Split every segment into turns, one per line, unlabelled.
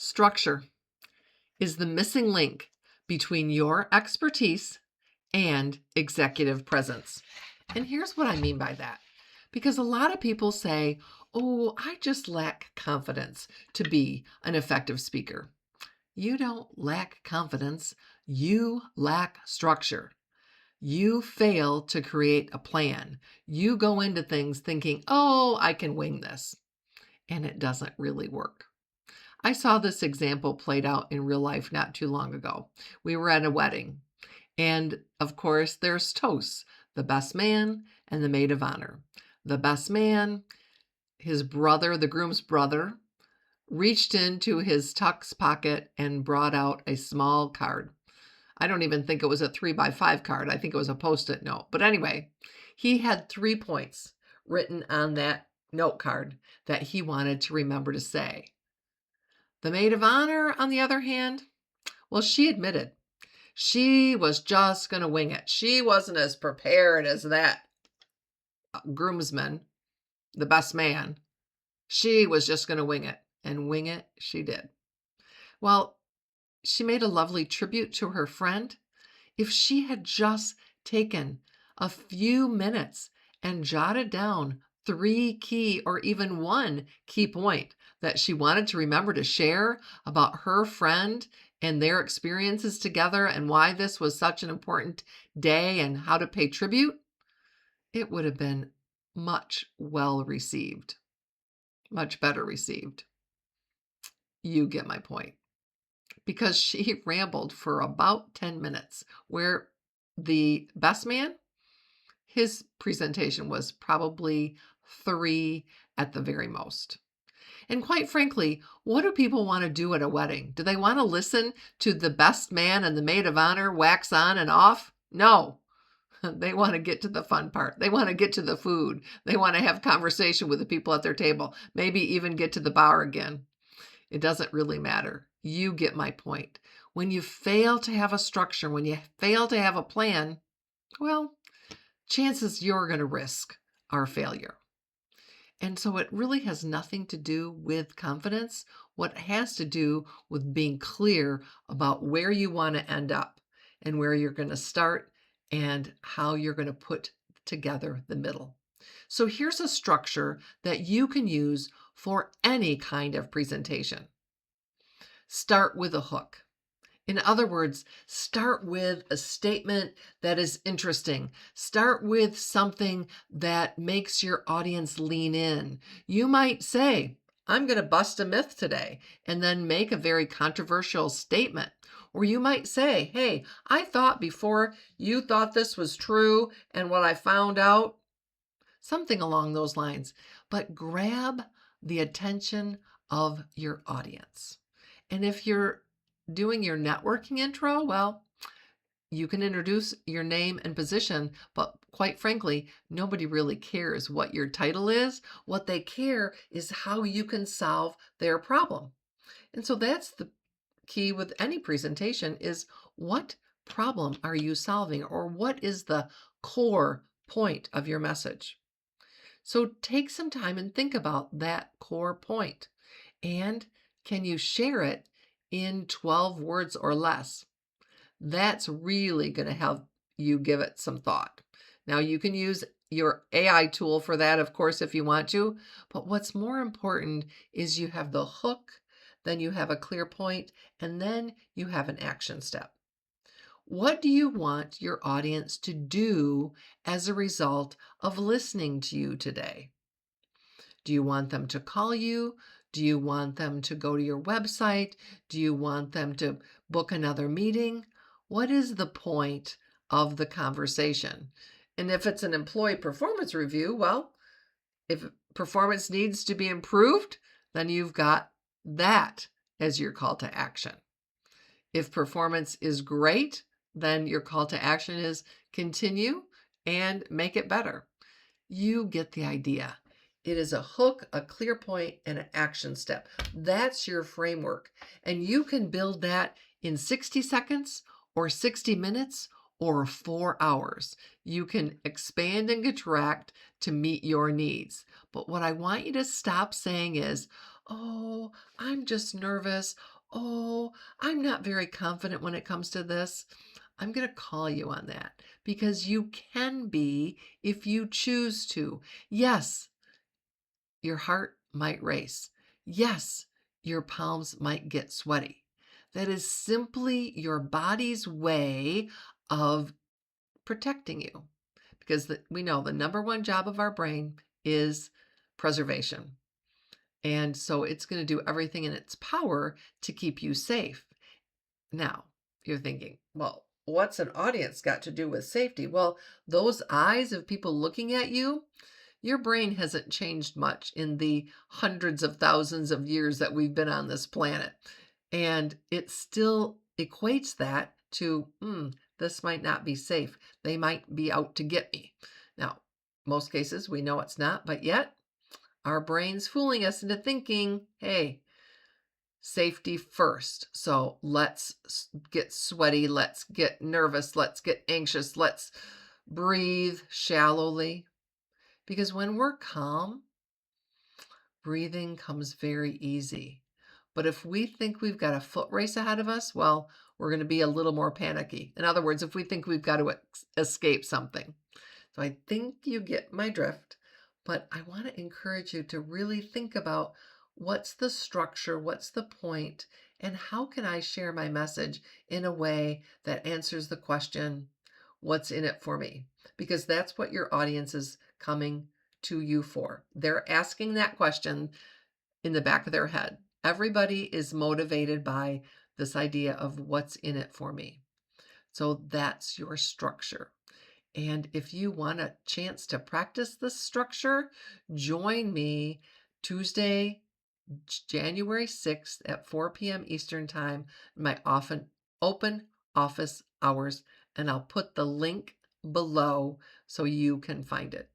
Structure is the missing link between your expertise and executive presence. And here's what I mean by that. Because a lot of people say, oh, I just lack confidence to be an effective speaker. You don't lack confidence, you lack structure. You fail to create a plan. You go into things thinking, oh, I can wing this. And it doesn't really work. I saw this example played out in real life not too long ago. We were at a wedding, and of course, there's toasts, the best man and the maid of honor. The best man, his brother, the groom's brother, reached into his tux pocket and brought out a small card. I don't even think it was a 3x5 card. I think it was a Post-it note. But anyway, he had 3 points written on that note card that he wanted to remember to say. The maid of honor, on the other hand, well, she admitted she was just going to wing it. She wasn't as prepared as that groomsman, the best man. She was just going to wing it, and wing it she did. Well, she made a lovely tribute to her friend. If she had just taken a few minutes and jotted down 3 key or even 1 key point that she wanted to remember to share about her friend and their experiences together and why this was such an important day and how to pay tribute, it would have been much well received, much better received. You get my point. Because she rambled for about 10 minutes, where the best man, his presentation was probably 3 at the very most. And quite frankly, what do people want to do at a wedding? Do they want to listen to the best man and the maid of honor wax on and off? No. They want to get to the fun part. They want to get to the food. They want to have conversation with the people at their table, maybe even get to the bar again. It doesn't really matter. You get my point. When you fail to have a structure, when you fail to have a plan, well, chances you're going to risk are failure. And so it really has nothing to do with confidence. What it has to do with being clear about where you want to end up and where you're going to start and how you're going to put together the middle. So here's a structure that you can use for any kind of presentation. Start with a hook. In other words, start with a statement that is interesting. Start with something that makes your audience lean in. You might say, I'm going to bust a myth today, and then make a very controversial statement. Or you might say, hey, I thought before you thought this was true, and what I found out, something along those lines. But grab the attention of your audience. And if you're doing your networking intro, well, you can introduce your name and position, but quite frankly, nobody really cares what your title is. What they care is how you can solve their problem. And so that's the key with any presentation is what problem are you solving, or what is the core point of your message? So take some time and think about that core point. And can you share it in 12 words or less? That's really going to help you give it some thought. Now, you can use your AI tool for that, of course, if you want to. But what's more important is you have the hook, then you have a clear point, and then you have an action step. What do you want your audience to do as a result of listening to you today? Do you want them to call you? Do you want them to go to your website? Do you want them to book another meeting? What is the point of the conversation? And if it's an employee performance review, well, if performance needs to be improved, then you've got that as your call to action. If performance is great, then your call to action is continue and make it better. You get the idea. It is a hook, a clear point, and an action step. That's your framework. And you can build that in 60 seconds or 60 minutes or 4 hours. You can expand and contract to meet your needs. But what I want you to stop saying is, oh, I'm just nervous. Oh, I'm not very confident when it comes to this. I'm going to call you on that because you can be if you choose to. Yes, your heart might race. Yes, your palms might get sweaty. That is simply your body's way of protecting you because we know the number one job of our brain is preservation. And so it's going to do everything in its power to keep you safe. Now, you're thinking, well, what's an audience got to do with safety? Well, those eyes of people looking at you, your brain hasn't changed much in the hundreds of thousands of years that we've been on this planet. And it still equates that to, this might not be safe. They might be out to get me. Now, most cases we know it's not, but yet our brain's fooling us into thinking, hey, safety first. So let's get sweaty. Let's get nervous. Let's get anxious. Let's breathe shallowly. Because when we're calm, breathing comes very easy. But if we think we've got a foot race ahead of us, well, we're going to be a little more panicky. In other words, if we think we've got to escape something. So I think you get my drift, but I want to encourage you to really think about what's the structure, what's the point, and how can I share my message in a way that answers the question, what's in it for me? Because that's what your audience is coming to you for. They're asking that question in the back of their head. Everybody is motivated by this idea of what's in it for me. So that's your structure. And if you want a chance to practice this structure, join me Tuesday, January 6th at 4 p.m. Eastern Time, my open office hours, and I'll put the link below so you can find it.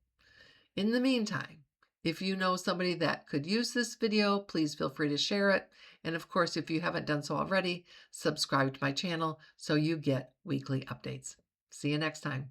In the meantime, if you know somebody that could use this video, please feel free to share it. And of course, if you haven't done so already, subscribe to my channel so you get weekly updates. See you next time.